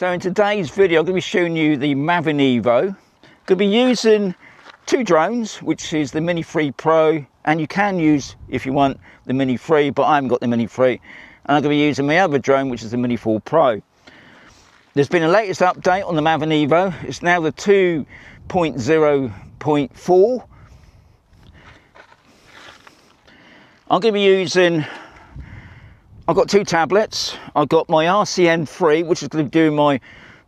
So in today's video, I'm going to be showing you the Maven Evo. I'm going to be using two drones, which is the Mini 3 Pro, and you can use, if you want, the Mini 3, but I haven't got the Mini 3. And I'm going to be using my other drone, which is the Mini 4 Pro. There's been a latest update on the Maven Evo. It's now the 2.0.4. I'm going to be using, I've got two tablets. I've got my RCN3, which is going to be doing my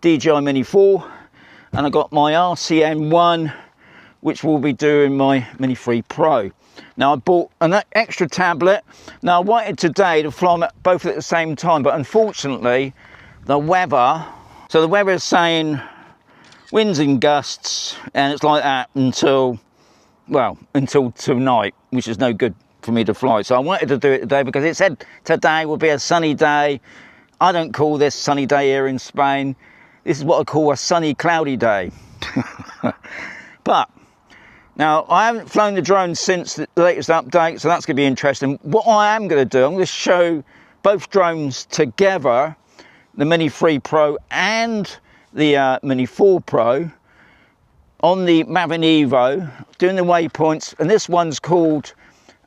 DJI Mini 4, and I've got my RCN1, which will be doing my Mini 3 Pro. Now I bought an extra tablet. Now I wanted today to fly them both at the same time, but unfortunately the weather, so the weather is saying winds and gusts, and it's like that until, well, until tonight, which is no good for me to fly. So I wanted to do it today because it said today will be a sunny day. I don't call this sunny day here in Spain. This is what I call a sunny cloudy day. But now I haven't flown the drone since the latest update, so that's going to be interesting. What I am going to do, I'm going to show both drones together, the Mini 3 Pro and the Mini 4 Pro, on the Maven Evo, doing the waypoints, and this one's called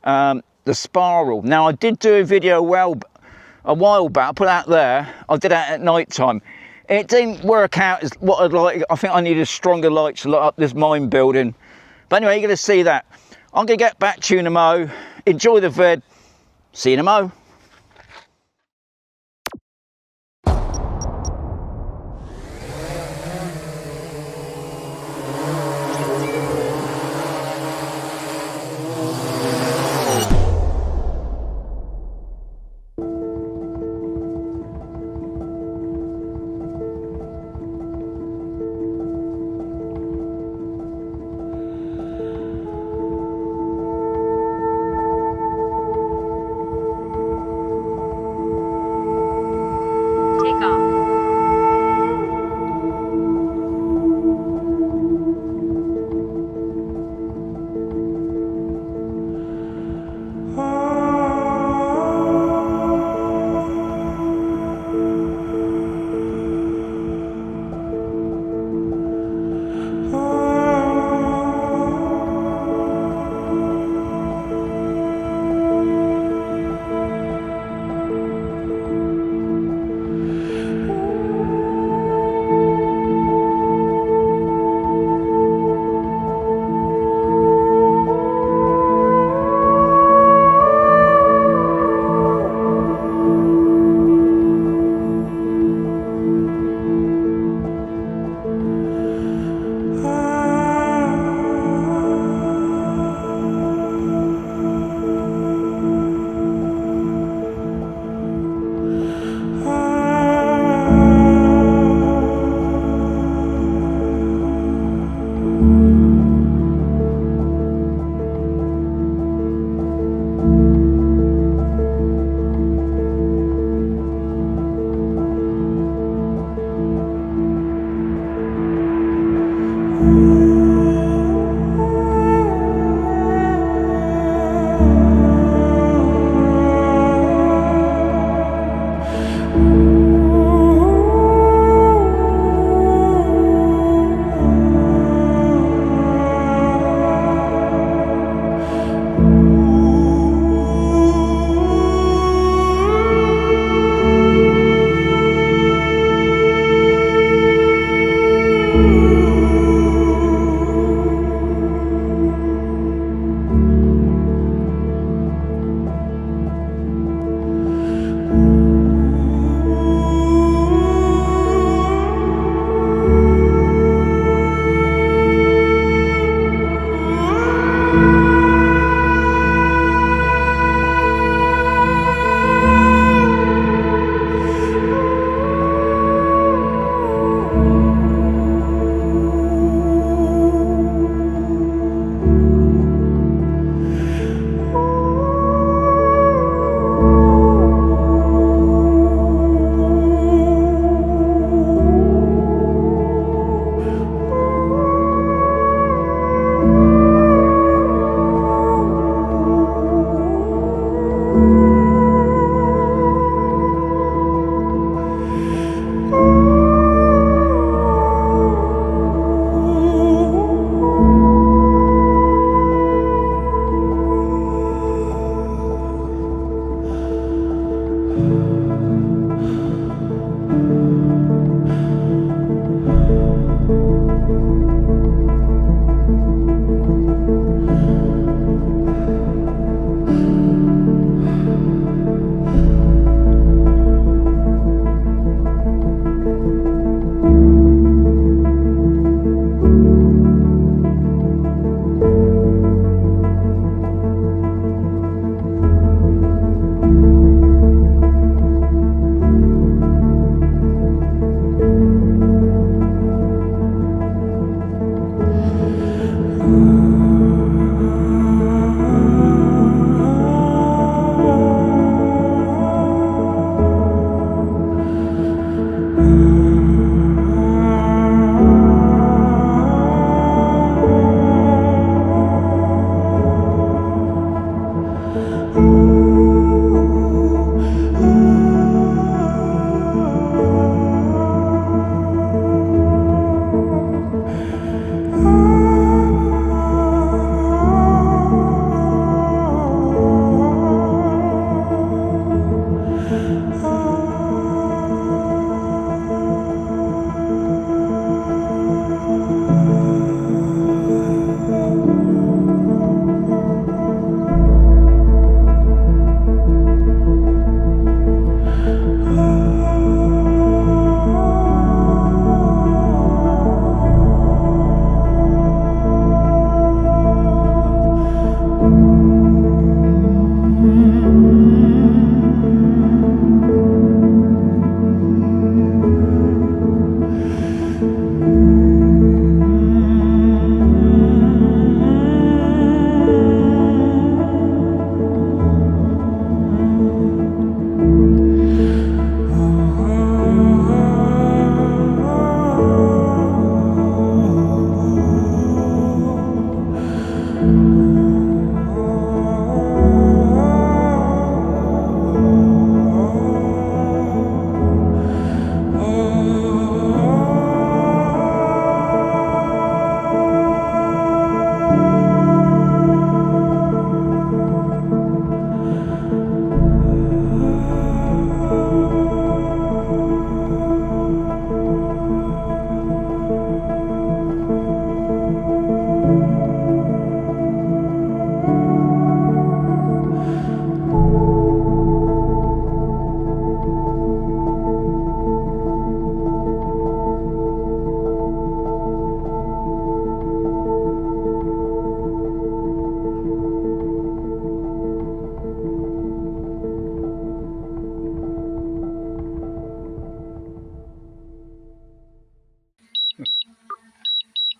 the Spiral. Now I did do a video a while back, I put that there. I did that at night time. It didn't work out as what I'd like. I think I needed stronger lights to light up this mine building. But anyway, you're going to see that. I'm going to get back to you in a mo. Enjoy the vid. See you in a mo.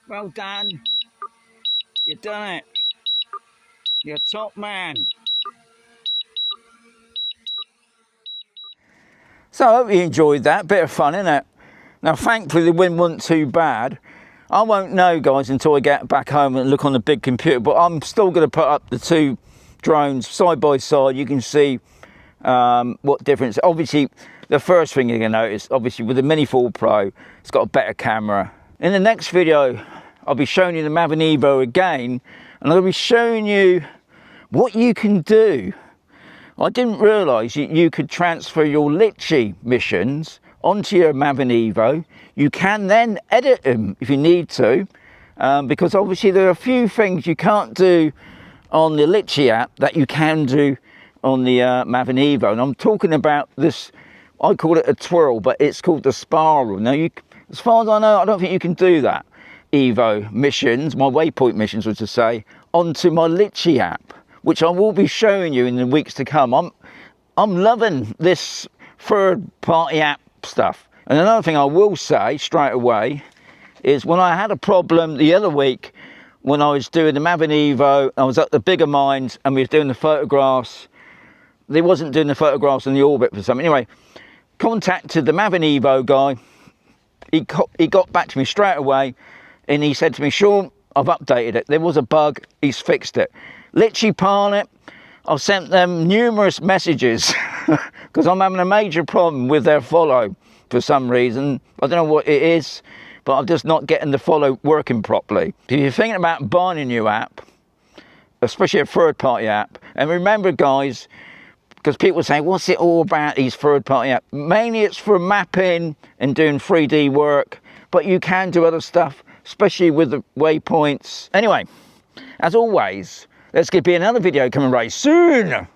Well done. You've done it. You're top man. So I hope you enjoyed that. Bit of fun, innit? Now, thankfully, the wind wasn't too bad. I won't know, guys, until I get back home and look on the big computer, but I'm still going to put up the two drones side by side. You can see what difference. Obviously, the first thing you're going to notice, obviously, with the Mini 4 Pro, it's got a better camera. In the next video, I'll be showing you the Maven Evo again, and I'll be showing you what you can do. I didn't realise you could transfer your Litchi missions onto your Maven Evo. You can then edit them if you need to, because obviously there are a few things you can't do on the Litchi app that you can do on the Maven Evo. And I'm talking about this, I call it a twirl, but it's called the spiral. Now, as far as I know, I don't think you can do that. Evo missions, my Waypoint missions, which to say, onto my Litchi app, which I will be showing you in the weeks to come. I'm loving this third-party app stuff. And another thing I will say straight away is when I had a problem the other week when I was doing the Maven Evo, I was at the bigger mines and we was doing the photographs. They wasn't doing the photographs in the orbit for something. Anyway, contacted the Maven Evo guy. He got back to me straight away and he said to me, Sean, I've updated it. There was a bug, he's fixed it. Litchi Parnet, I've sent them numerous messages because I'm having a major problem with their follow for some reason. I don't know what it is, but I'm just not getting the follow working properly. If you're thinking about buying a new app, especially a third-party app, and remember, guys, because people say, what's it all about, these third-party apps? Mainly it's for mapping and doing 3D work, but you can do other stuff, especially with the waypoints. Anyway, as always, there's going to be another video coming very soon.